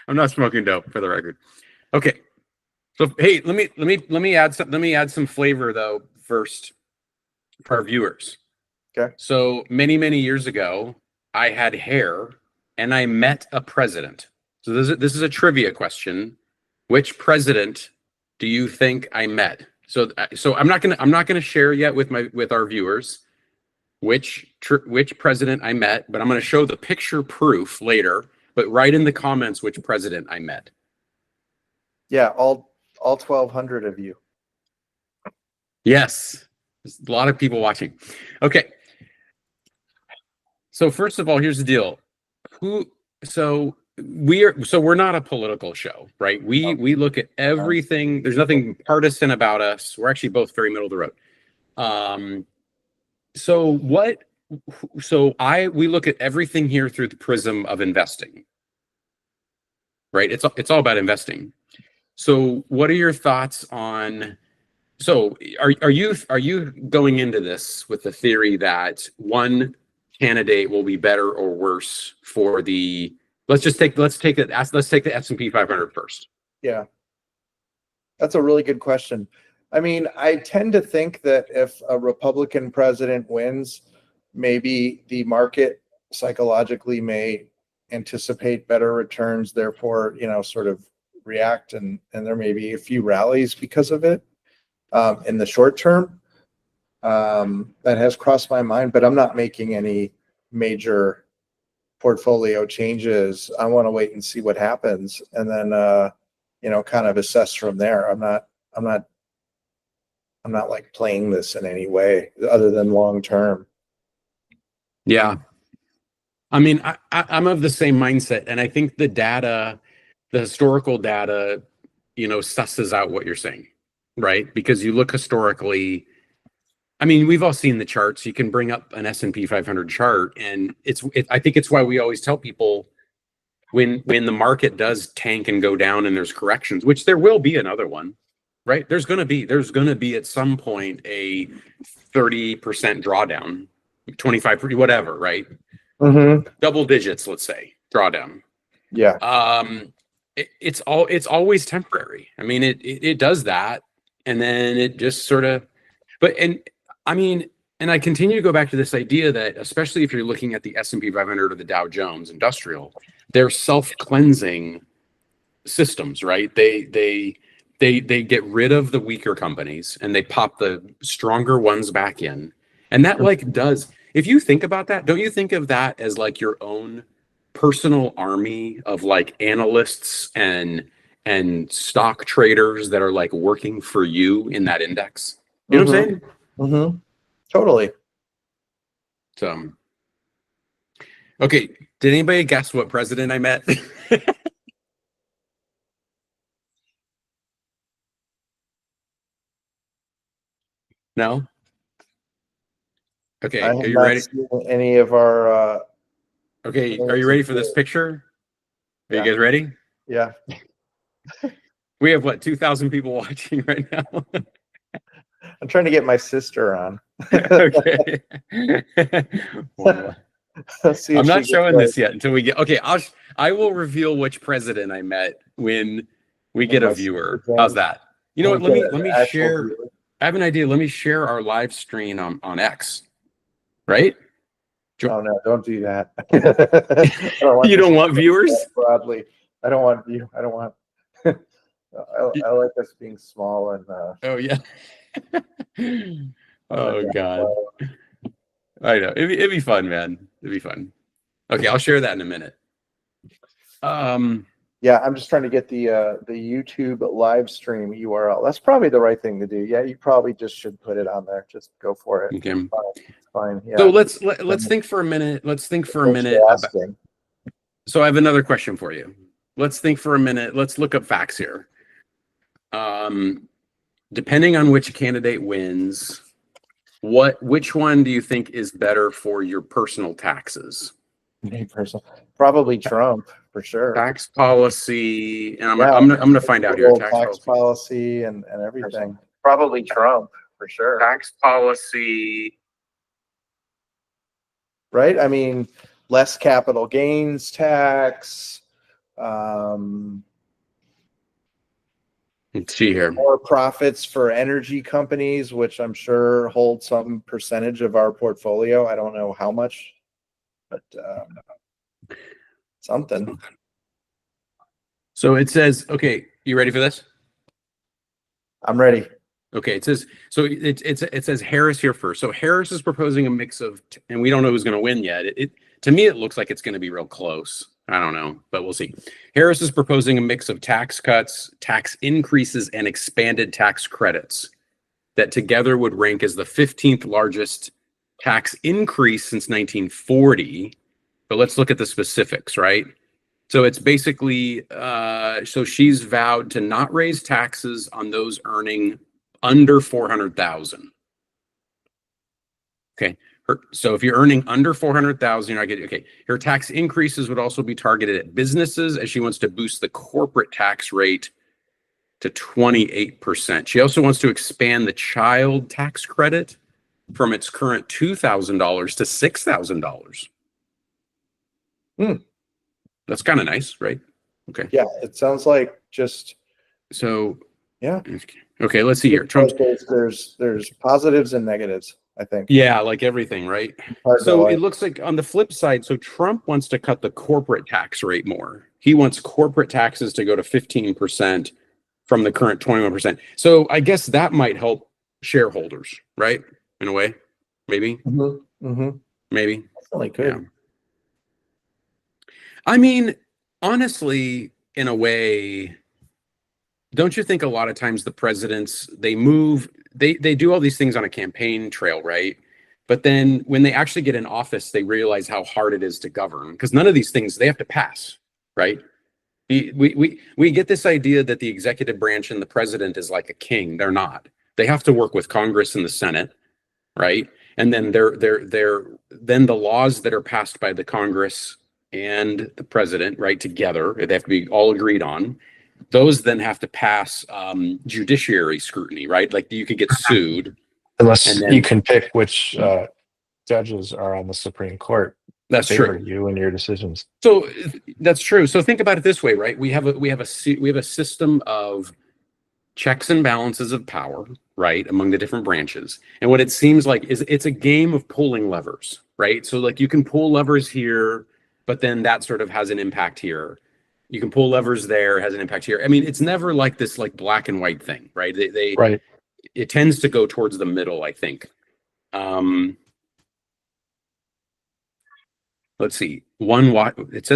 I'm not smoking dope, for the record. Okay. So hey, let me add some flavor though first for our viewers. Okay. So many years ago, I had hair and I met a president. So this is a trivia question. Which president do you think I met? So I'm not gonna share yet with our viewers which president I met, but I'm gonna show the picture proof later. But write in the comments which president I met. Yeah, all 1,200 of you. Yes, there's a lot of people watching. Okay. So first of all, here's the deal. Who we're not a political show, right? We look at everything. There's nothing partisan about us. We're actually both very middle of the road. Um, so what we look at everything here through the prism of investing, right? It's all about investing. So what are your thoughts on are you going into this with the theory that one candidate will be better or worse for the let's take the S&P 500 first. Yeah, that's a really good question. I mean, I tend to think that if a Republican president wins, maybe the market psychologically may anticipate better returns, therefore, sort of react, and there may be a few rallies because of it in the short term. That has crossed my mind, but I'm not making any major portfolio changes. I want to wait and see what happens, and then kind of assess from there. I'm not like playing this in any way other than long term. Yeah, I mean, I'm of the same mindset, and I think the historical data, susses out what you're saying, right? Because you look historically. I mean, we've all seen the charts. You can bring up an S&P 500 chart, and I think it's why we always tell people when the market does tank and go down and there's corrections, which there will be another one, right? There's going to be at some point a 30% drawdown, 25%, whatever, right? Mm-hmm. Double digits, let's say, drawdown. Yeah. It's always temporary. I mean, it does that, and then it just sort of, and I continue to go back to this idea that, especially if you're looking at the S&P 500 or the Dow Jones Industrial, they're self-cleansing systems, right? They get rid of the weaker companies and they pop the stronger ones back in, and that if you think about that, don't you think of that as like your own personal army of like analysts and stock traders that are like working for you in that index? You know what I'm saying? Mm-hmm. Totally. So, okay. Did anybody guess what president I met? No? Okay. I Are have you not ready? seen any of our. Okay. Are you ready for this picture? Are you guys ready? Yeah. We have 2,000 people watching right now. I'm trying to get my sister on. Okay. Wow. I'm not showing this yet until we get. Okay, I will reveal which president I met when we get a viewer. How's that? You know what? Let me share. I have an idea. Let me share our live stream on X. Right? Oh no! Don't do that. You don't want viewers? Broadly, I don't want you. I don't want. I like us being small and. Oh yeah. Oh God. I know. It'd be fun, man. It'd be fun. Okay, I'll share that in a minute. Yeah, I'm just trying to get the YouTube live stream URL. That's probably the right thing to do. Yeah, you probably just should put it on there. Just go for it. Okay. It's fine. Yeah. So let's think for a minute. Let's think for a minute. So I have another question for you. Let's think for a minute. Let's look up facts here. Depending on which candidate wins, which one do you think is better for your personal taxes? Probably Trump for sure. Tax policy, and I'm gonna find out here. Tax policy and everything. Probably Trump for sure. Tax policy, right? I mean, less capital gains tax, Um, Let's see here. more profits for energy companies, which I'm sure hold some percentage of our portfolio. I don't know how much, but something. So it says, okay, you ready for this? I'm ready. Okay, it says so. It says Harris here first. So Harris is proposing a mix of, and we don't know who's going to win yet. It to me it looks like it's going to be real close. I don't know, but we'll see. Harris is proposing a mix of tax cuts, tax increases, and expanded tax credits that together would rank as the 15th largest tax increase since 1940. But let's look at the specifics, right? So it's basically, so she's vowed to not raise taxes on those earning under 400,000. Okay. So if you're earning under 400,000, you're not getting, okay. Her tax increases would also be targeted at businesses, as she wants to boost the corporate tax rate to 28%. She also wants to expand the child tax credit from its current $2,000 to $6,000. That's kind of nice, right? Okay. Yeah, it sounds like just So yeah. Okay, let's see here. Trump's there's positives and negatives, I think. Yeah, like everything, right? So it looks like on the flip side, so Trump wants to cut the corporate tax rate more. He wants corporate taxes to go to 15% from the current 21%. So I guess that might help shareholders, right? In a way, maybe. Maybe. Definitely could. Yeah. I mean, honestly, in a way, don't you think a lot of times the presidents, they move, they do all these things on a campaign trail, right? But then when they actually get in office, they realize how hard it is to govern, because none of these things they have to pass, right? We get this idea that the executive branch and the president is like a king. They're not. They have to work with Congress and the Senate, right? And then then the laws that are passed by the Congress and the president, right, together, they have to be all agreed on. Those then have to pass judiciary scrutiny, right? Like you could get sued. Unless you can pick which judges are on the Supreme Court. That's true. You and your decisions. So that's true. So think about it this way, right? We have a system of checks and balances of power, right, among the different branches. And what it seems like is it's a game of pulling levers, right? So like you can pull levers here, but then that sort of has an impact here. You can pull levers there, has an impact here. I mean, it's never like this like black and white thing, right? Right. It tends to go towards the middle, I think. Let's see. It says